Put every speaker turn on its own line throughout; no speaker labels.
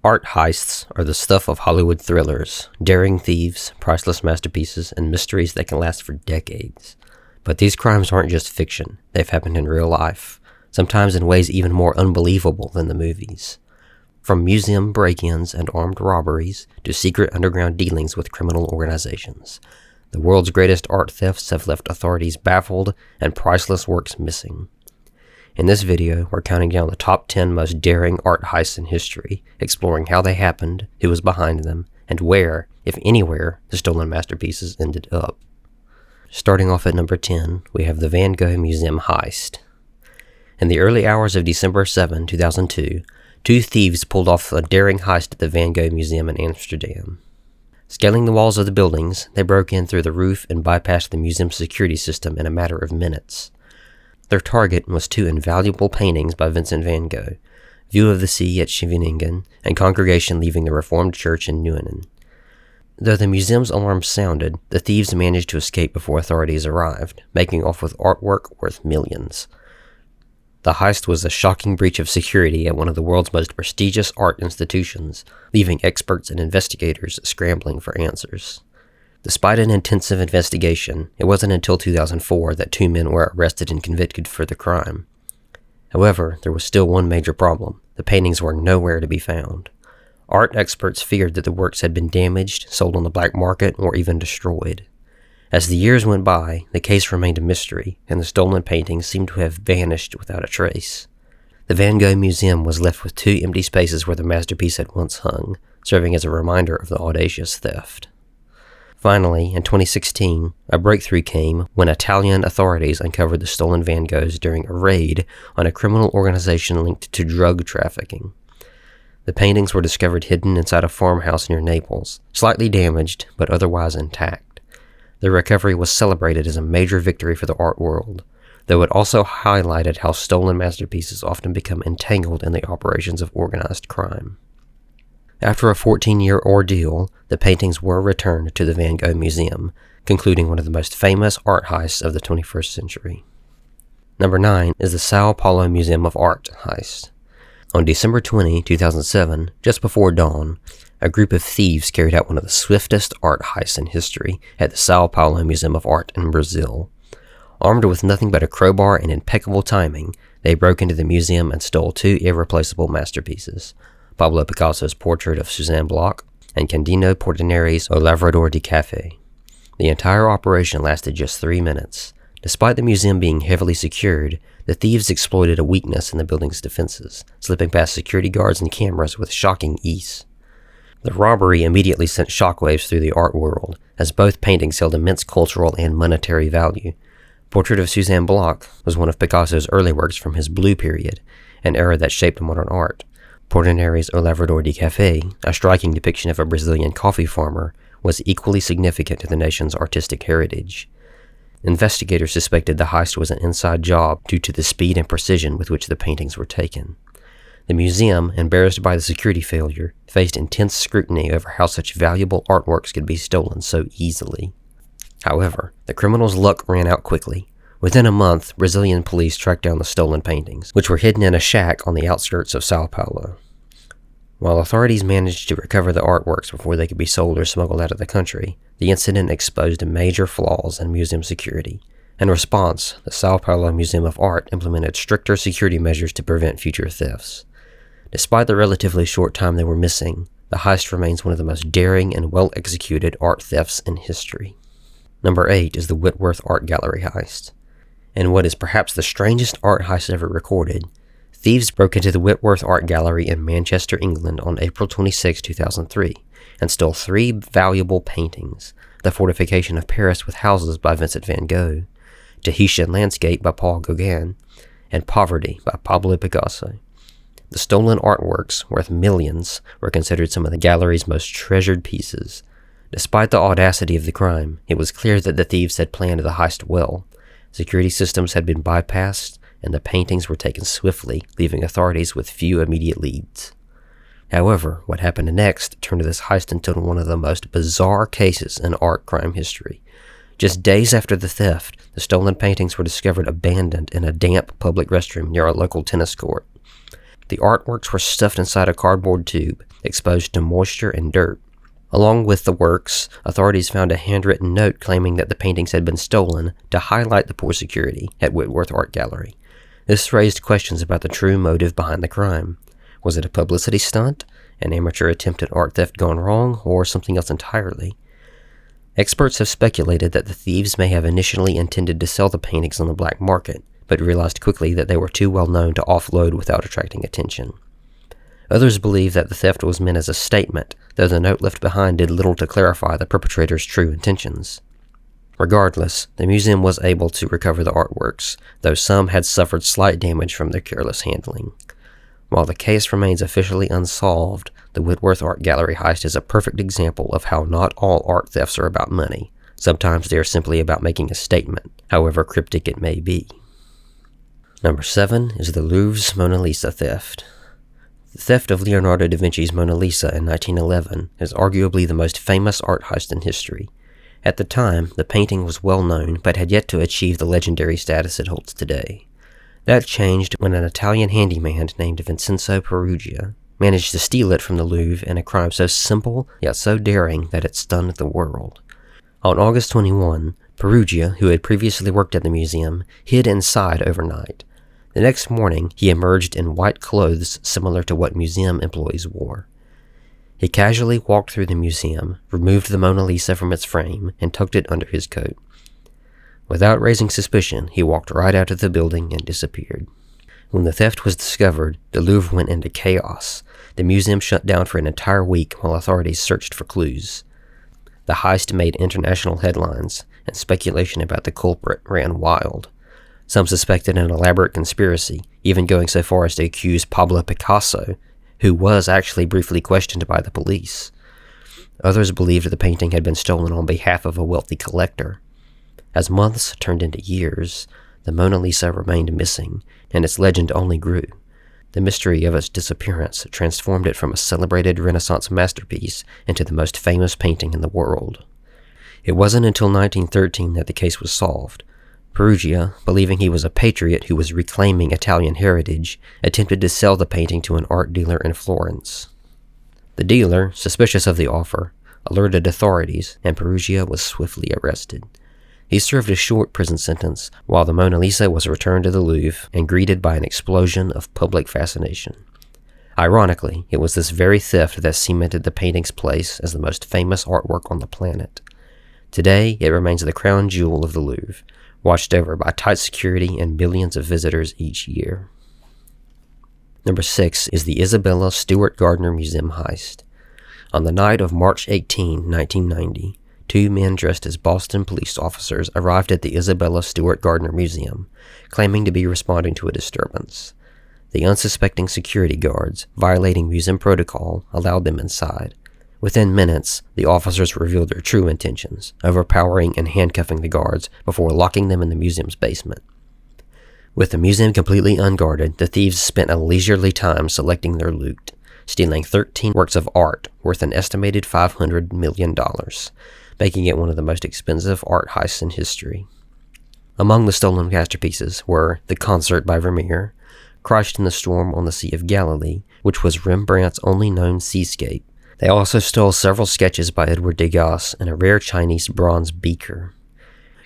Art heists are the stuff of Hollywood thrillers, daring thieves, priceless masterpieces, and mysteries that can last for decades. But these crimes aren't just fiction, they've happened in real life, sometimes in ways even more unbelievable than the movies. From museum break-ins and armed robberies to secret underground dealings with criminal organizations, the world's greatest art thefts have left authorities baffled and priceless works missing. In this video, we're counting down the top 10 most daring art heists in history, exploring how they happened, who was behind them, and where, if anywhere, the stolen masterpieces ended up. Starting off at number 10, we have the Van Gogh Museum heist. In the early hours of December 7, 2002, two thieves pulled off a daring heist at the Van Gogh Museum in Amsterdam. Scaling the walls of the buildings, they broke in through the roof and bypassed the museum's security system in a matter of minutes. Their target was two invaluable paintings by Vincent van Gogh, View of the Sea at Scheveningen, and Congregation Leaving the Reformed Church in Nuenen. Though the museum's alarm sounded, the thieves managed to escape before authorities arrived, making off with artwork worth millions. The heist was a shocking breach of security at one of the world's most prestigious art institutions, leaving experts and investigators scrambling for answers. Despite an intensive investigation, it wasn't until 2004 that two men were arrested and convicted for the crime. However, there was still one major problem. The paintings were nowhere to be found. Art experts feared that the works had been damaged, sold on the black market, or even destroyed. As the years went by, the case remained a mystery, and the stolen paintings seemed to have vanished without a trace. The Van Gogh Museum was left with two empty spaces where the masterpiece had once hung, serving as a reminder of the audacious theft. Finally, in 2016, a breakthrough came when Italian authorities uncovered the stolen Van Goghs during a raid on a criminal organization linked to drug trafficking. The paintings were discovered hidden inside a farmhouse near Naples, slightly damaged, but otherwise intact. The recovery was celebrated as a major victory for the art world, though it also highlighted how stolen masterpieces often become entangled in the operations of organized crime. After a 14-year ordeal, the paintings were returned to the Van Gogh Museum, concluding one of the most famous art heists of the 21st century. Number 9 is the Sao Paulo Museum of Art heist. On December 20, 2007, just before dawn, a group of thieves carried out one of the swiftest art heists in history at the Sao Paulo Museum of Art in Brazil. Armed with nothing but a crowbar and impeccable timing, they broke into the museum and stole two irreplaceable masterpieces: Pablo Picasso's portrait of Suzanne Bloch, and Candino Portinari's O Lavrador di Café. The entire operation lasted just 3 minutes. Despite the museum being heavily secured, the thieves exploited a weakness in the building's defenses, slipping past security guards and cameras with shocking ease. The robbery immediately sent shockwaves through the art world, as both paintings held immense cultural and monetary value. Portrait of Suzanne Bloch was one of Picasso's early works from his Blue period, an era that shaped modern art. Portinari's O Lavrador di Café, a striking depiction of a Brazilian coffee farmer, was equally significant to the nation's artistic heritage. Investigators suspected the heist was an inside job due to the speed and precision with which the paintings were taken. The museum, embarrassed by the security failure, faced intense scrutiny over how such valuable artworks could be stolen so easily. However, the criminals' luck ran out quickly. Within a month, Brazilian police tracked down the stolen paintings, which were hidden in a shack on the outskirts of Sao Paulo. While authorities managed to recover the artworks before they could be sold or smuggled out of the country, the incident exposed major flaws in museum security. In response, the Sao Paulo Museum of Art implemented stricter security measures to prevent future thefts. Despite the relatively short time they were missing, the heist remains one of the most daring and well-executed art thefts in history. Number 8 is the Whitworth Art Gallery heist. In what is perhaps the strangest art heist ever recorded, thieves broke into the Whitworth Art Gallery in Manchester, England on April 26, 2003, and stole 3 valuable paintings: The Fortification of Paris with Houses by Vincent van Gogh, Tahitian Landscape by Paul Gauguin, and Poverty by Pablo Picasso. The stolen artworks, worth millions, were considered some of the gallery's most treasured pieces. Despite the audacity of the crime, it was clear that the thieves had planned the heist well. Security systems had been bypassed, and the paintings were taken swiftly, leaving authorities with few immediate leads. However, what happened next turned this heist into one of the most bizarre cases in art crime history. Just days after the theft, the stolen paintings were discovered abandoned in a damp public restroom near a local tennis court. The artworks were stuffed inside a cardboard tube, exposed to moisture and dirt. Along with the works, authorities found a handwritten note claiming that the paintings had been stolen to highlight the poor security at Whitworth Art Gallery. This raised questions about the true motive behind the crime. Was it a publicity stunt, an amateur attempt at art theft gone wrong, or something else entirely? Experts have speculated that the thieves may have initially intended to sell the paintings on the black market, but realized quickly that they were too well known to offload without attracting attention. Others believe that the theft was meant as a statement, though the note left behind did little to clarify the perpetrator's true intentions. Regardless, the museum was able to recover the artworks, though some had suffered slight damage from their careless handling. While the case remains officially unsolved, the Whitworth Art Gallery heist is a perfect example of how not all art thefts are about money. Sometimes they are simply about making a statement, however cryptic it may be. Number 7 is the Louvre's Mona Lisa theft. The theft of Leonardo da Vinci's Mona Lisa in 1911 is arguably the most famous art heist in history. At the time, the painting was well known, but had yet to achieve the legendary status it holds today. That changed when an Italian handyman named Vincenzo Peruggia managed to steal it from the Louvre in a crime so simple yet so daring that it stunned the world. On August 21, Peruggia, who had previously worked at the museum, hid inside overnight. The next morning, he emerged in white clothes similar to what museum employees wore. He casually walked through the museum, removed the Mona Lisa from its frame, and tucked it under his coat. Without raising suspicion, he walked right out of the building and disappeared. When the theft was discovered, the Louvre went into chaos. The museum shut down for an entire week while authorities searched for clues. The heist made international headlines, and speculation about the culprit ran wild. Some suspected an elaborate conspiracy, even going so far as to accuse Pablo Picasso, who was actually briefly questioned by the police. Others believed the painting had been stolen on behalf of a wealthy collector. As months turned into years, the Mona Lisa remained missing, and its legend only grew. The mystery of its disappearance transformed it from a celebrated Renaissance masterpiece into the most famous painting in the world. It wasn't until 1913 that the case was solved. Peruggia, believing he was a patriot who was reclaiming Italian heritage, attempted to sell the painting to an art dealer in Florence. The dealer, suspicious of the offer, alerted authorities, and Peruggia was swiftly arrested. He served a short prison sentence, while the Mona Lisa was returned to the Louvre and greeted by an explosion of public fascination. Ironically, it was this very theft that cemented the painting's place as the most famous artwork on the planet. Today, it remains the crown jewel of the Louvre, watched over by tight security and millions of visitors each year. Number 6 is the Isabella Stewart Gardner Museum heist. On the night of March 18, 1990, 2 men dressed as Boston police officers arrived at the Isabella Stewart Gardner Museum, claiming to be responding to a disturbance. The unsuspecting security guards, violating museum protocol, allowed them inside. Within minutes, the officers revealed their true intentions, overpowering and handcuffing the guards before locking them in the museum's basement. With the museum completely unguarded, the thieves spent a leisurely time selecting their loot, stealing 13 works of art worth an estimated $500 million, making it one of the most expensive art heists in history. Among the stolen masterpieces were The Concert by Vermeer, Christ in the Storm on the Sea of Galilee, which was Rembrandt's only known seascape. They also stole several sketches by Edward Degas and a rare Chinese bronze beaker.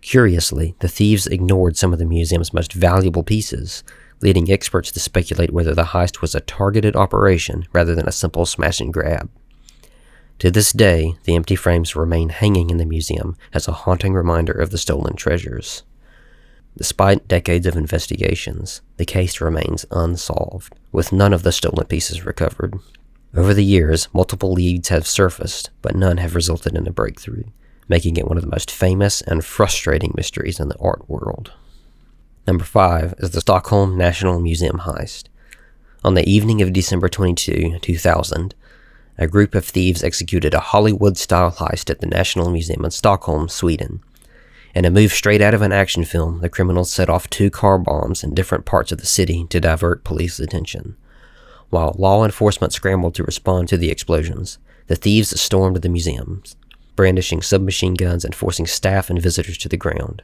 Curiously, the thieves ignored some of the museum's most valuable pieces, leading experts to speculate whether the heist was a targeted operation rather than a simple smash and grab. To this day, the empty frames remain hanging in the museum as a haunting reminder of the stolen treasures. Despite decades of investigations, the case remains unsolved, with none of the stolen pieces recovered. Over the years, multiple leads have surfaced, but none have resulted in a breakthrough, making it one of the most famous and frustrating mysteries in the art world. Number 5 is the Stockholm National Museum heist. On the evening of December 22, 2000, a group of thieves executed a Hollywood-style heist at the National Museum in Stockholm, Sweden. In a move straight out of an action film, the criminals set off 2 car bombs in different parts of the city to divert police attention. While law enforcement scrambled to respond to the explosions, the thieves stormed the museums, brandishing submachine guns and forcing staff and visitors to the ground.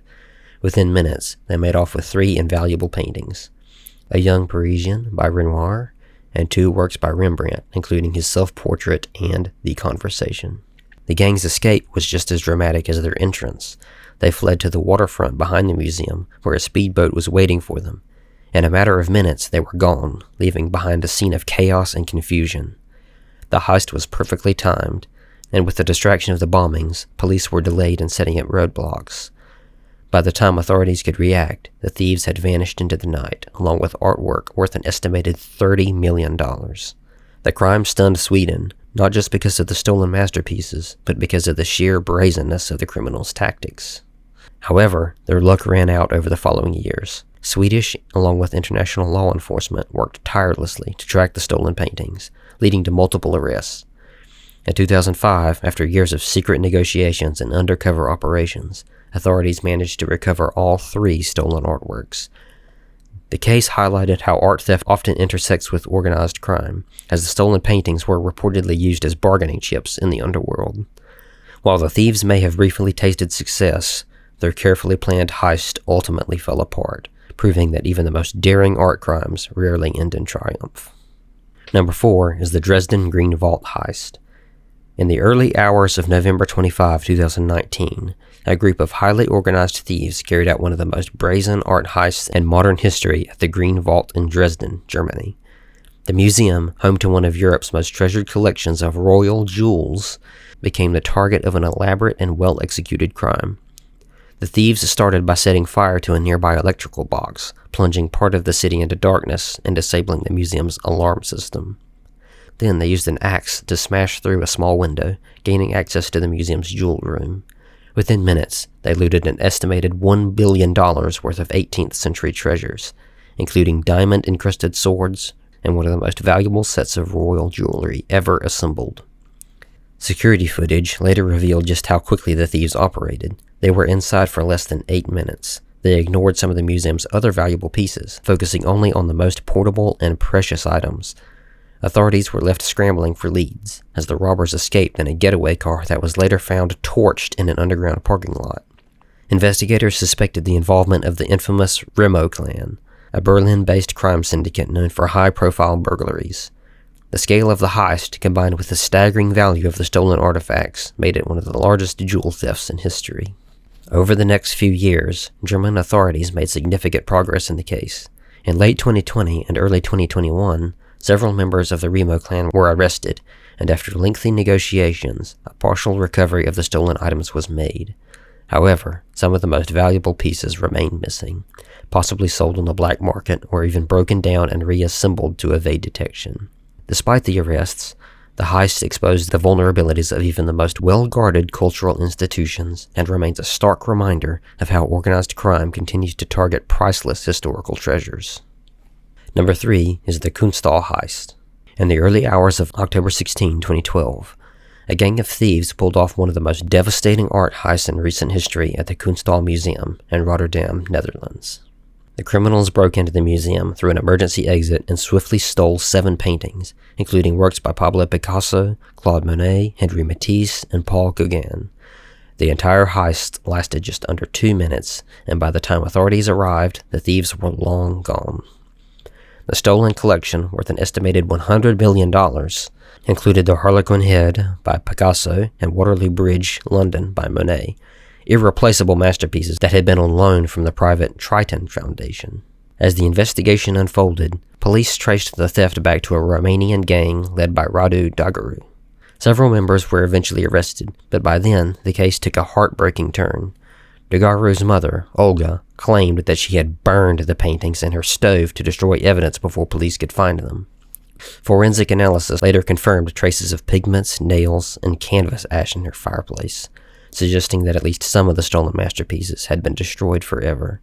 Within minutes, they made off with 3 invaluable paintings: a young Parisian by Renoir, and 2 works by Rembrandt, including his self-portrait and The Conversation. The gang's escape was just as dramatic as their entrance. They fled to the waterfront behind the museum, where a speedboat was waiting for them. In a matter of minutes, they were gone, leaving behind a scene of chaos and confusion. The heist was perfectly timed, and with the distraction of the bombings, police were delayed in setting up roadblocks. By the time authorities could react, the thieves had vanished into the night, along with artwork worth an estimated $30 million. The crime stunned Sweden, not just because of the stolen masterpieces, but because of the sheer brazenness of the criminals' tactics. However, their luck ran out over the following years. Swedish, along with international law enforcement, worked tirelessly to track the stolen paintings, leading to multiple arrests. In 2005, after years of secret negotiations and undercover operations, authorities managed to recover all 3 stolen artworks. The case highlighted how art theft often intersects with organized crime, as the stolen paintings were reportedly used as bargaining chips in the underworld. While the thieves may have briefly tasted success, their carefully planned heist ultimately fell apart, proving that even the most daring art crimes rarely end in triumph. Number 4 is the Dresden Green Vault Heist. In the early hours of November 25, 2019, a group of highly organized thieves carried out one of the most brazen art heists in modern history at the Green Vault in Dresden, Germany. The museum, home to one of Europe's most treasured collections of royal jewels, became the target of an elaborate and well-executed crime. The thieves started by setting fire to a nearby electrical box, plunging part of the city into darkness and disabling the museum's alarm system. Then they used an axe to smash through a small window, gaining access to the museum's jewel room. Within minutes, they looted an estimated $1 billion worth of 18th century treasures, including diamond-encrusted swords and one of the most valuable sets of royal jewelry ever assembled. Security footage later revealed just how quickly the thieves operated. They were inside for less than 8 minutes. They ignored some of the museum's other valuable pieces, focusing only on the most portable and precious items. Authorities were left scrambling for leads, as the robbers escaped in a getaway car that was later found torched in an underground parking lot. Investigators suspected the involvement of the infamous Remo clan, a Berlin-based crime syndicate known for high-profile burglaries. The scale of the heist, combined with the staggering value of the stolen artifacts, made it one of the largest jewel thefts in history. Over the next few years, German authorities made significant progress in the case. In late 2020 and early 2021, several members of the Remo clan were arrested, and after lengthy negotiations, a partial recovery of the stolen items was made. However, some of the most valuable pieces remain missing, possibly sold on the black market or even broken down and reassembled to evade detection. Despite the arrests, the heist exposed the vulnerabilities of even the most well-guarded cultural institutions and remains a stark reminder of how organized crime continues to target priceless historical treasures. Number 3 is the Kunsthal Heist. In the early hours of October 16, 2012, a gang of thieves pulled off one of the most devastating art heists in recent history at the Kunsthal Museum in Rotterdam, Netherlands. The criminals broke into the museum through an emergency exit and swiftly stole 7 paintings, including works by Pablo Picasso, Claude Monet, Henri Matisse, and Paul Gauguin. The entire heist lasted just under 2 minutes, and by the time authorities arrived, the thieves were long gone. The stolen collection, worth an estimated $100 million, included the Harlequin Head by Picasso and Waterloo Bridge, London by Monet, irreplaceable masterpieces that had been on loan from the private Triton Foundation. As the investigation unfolded, police traced the theft back to a Romanian gang led by Radu Dagaru. Several members were eventually arrested, but by then, the case took a heartbreaking turn. Dagaru's mother, Olga, claimed that she had burned the paintings in her stove to destroy evidence before police could find them. Forensic analysis later confirmed traces of pigments, nails, and canvas ash in her fireplace, suggesting that at least some of the stolen masterpieces had been destroyed forever.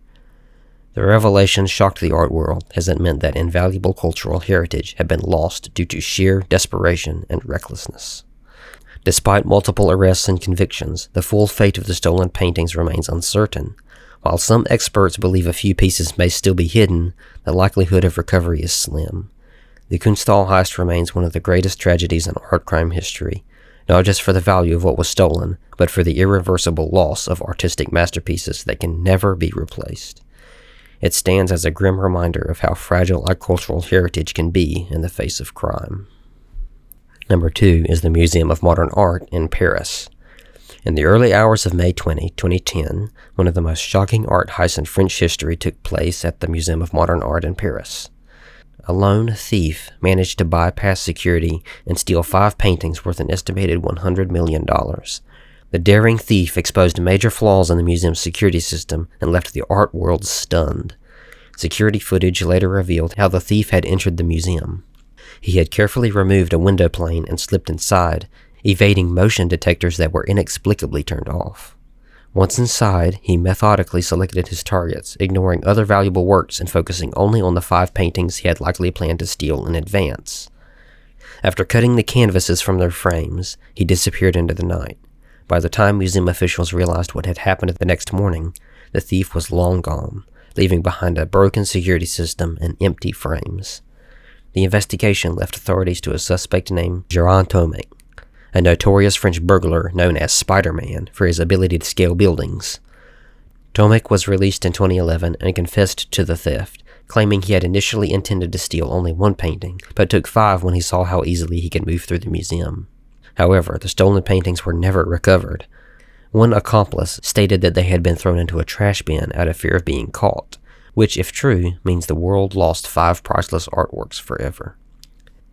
The revelation shocked the art world, as it meant that invaluable cultural heritage had been lost due to sheer desperation and recklessness. Despite multiple arrests and convictions, the full fate of the stolen paintings remains uncertain. While some experts believe a few pieces may still be hidden, the likelihood of recovery is slim. The Kunsthal Heist remains one of the greatest tragedies in art crime history, not just for the value of what was stolen, but for the irreversible loss of artistic masterpieces that can never be replaced. It stands as a grim reminder of how fragile our cultural heritage can be in the face of crime. Number 2 is the Museum of Modern Art in Paris. In the early hours of May 2010, one of the most shocking art heists in French history took place at the Museum of Modern Art in Paris. A lone thief managed to bypass security and steal 5 paintings worth an estimated $100 million. The daring thief exposed major flaws in the museum's security system and left the art world stunned. Security footage later revealed how the thief had entered the museum. He had carefully removed a window pane and slipped inside, evading motion detectors that were inexplicably turned off. Once inside, he methodically selected his targets, ignoring other valuable works and focusing only on the 5 paintings he had likely planned to steal in advance. After cutting the canvases from their frames, he disappeared into the night. By the time museum officials realized what had happened the next morning, the thief was long gone, leaving behind a broken security system and empty frames. The investigation left authorities to a suspect named Gérard Tomek, a notorious French burglar known as Spider-Man for his ability to scale buildings. Tomek was released in 2011 and confessed to the theft, claiming he had initially intended to steal only 1 painting, but took 5 when he saw how easily he could move through the museum. However, the stolen paintings were never recovered. One accomplice stated that they had been thrown into a trash bin out of fear of being caught, which, if true, means the world lost 5 priceless artworks forever.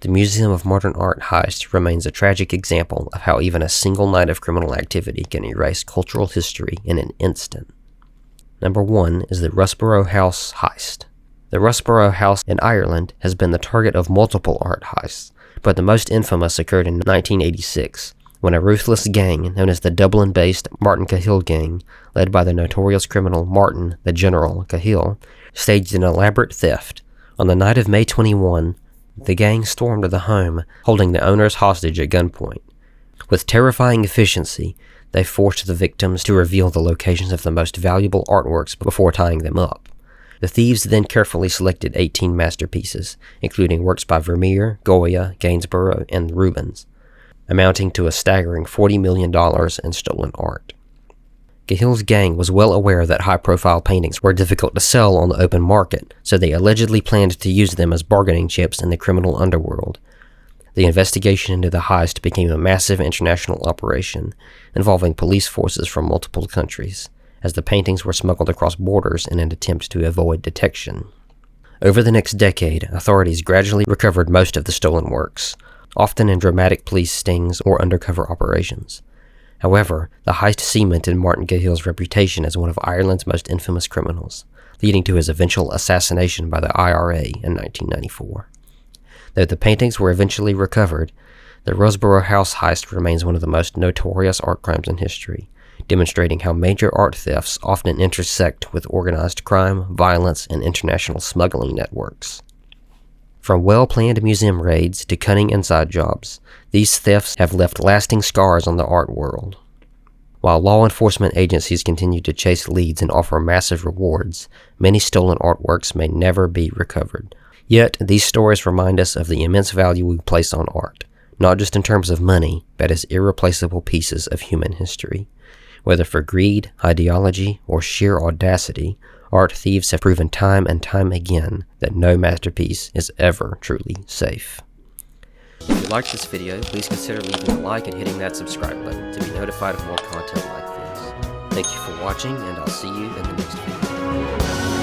The Museum of Modern Art heist remains a tragic example of how even a single night of criminal activity can erase cultural history in an instant. Number 1 is the Russborough House heist. The Russborough House in Ireland has been the target of multiple art heists, but the most infamous occurred in 1986, when a ruthless gang known as the Dublin-based Martin Cahill gang, led by the notorious criminal Martin the General Cahill, staged an elaborate theft. On the night of May 21, the gang stormed the home, holding the owners hostage at gunpoint. With terrifying efficiency, they forced the victims to reveal the locations of the most valuable artworks before tying them up. The thieves then carefully selected 18 masterpieces, including works by Vermeer, Goya, Gainsborough, and Rubens, amounting to a staggering $40 million in stolen art. Cahill's gang was well aware that high-profile paintings were difficult to sell on the open market, so they allegedly planned to use them as bargaining chips in the criminal underworld. The investigation into the heist became a massive international operation, involving police forces from multiple countries, as the paintings were smuggled across borders in an attempt to avoid detection. Over the next decade, authorities gradually recovered most of the stolen works, often in dramatic police stings or undercover operations. However, the heist cemented Martin Cahill's reputation as one of Ireland's most infamous criminals, leading to his eventual assassination by the IRA in 1994. Though the paintings were eventually recovered, the Russborough House heist remains one of the most notorious art crimes in history, demonstrating how major art thefts often intersect with organized crime, violence, and international smuggling networks. From well-planned museum raids to cunning inside jobs, these thefts have left lasting scars on the art world. While law enforcement agencies continue to chase leads and offer massive rewards, many stolen artworks may never be recovered. Yet, these stories remind us of the immense value we place on art, not just in terms of money, but as irreplaceable pieces of human history. Whether for greed, ideology, or sheer audacity, art thieves have proven time and time again that no masterpiece is ever truly safe. If you liked this video, please consider leaving a like and hitting that subscribe button to be notified of more content like this. Thank you for watching, and I'll see you in the next video.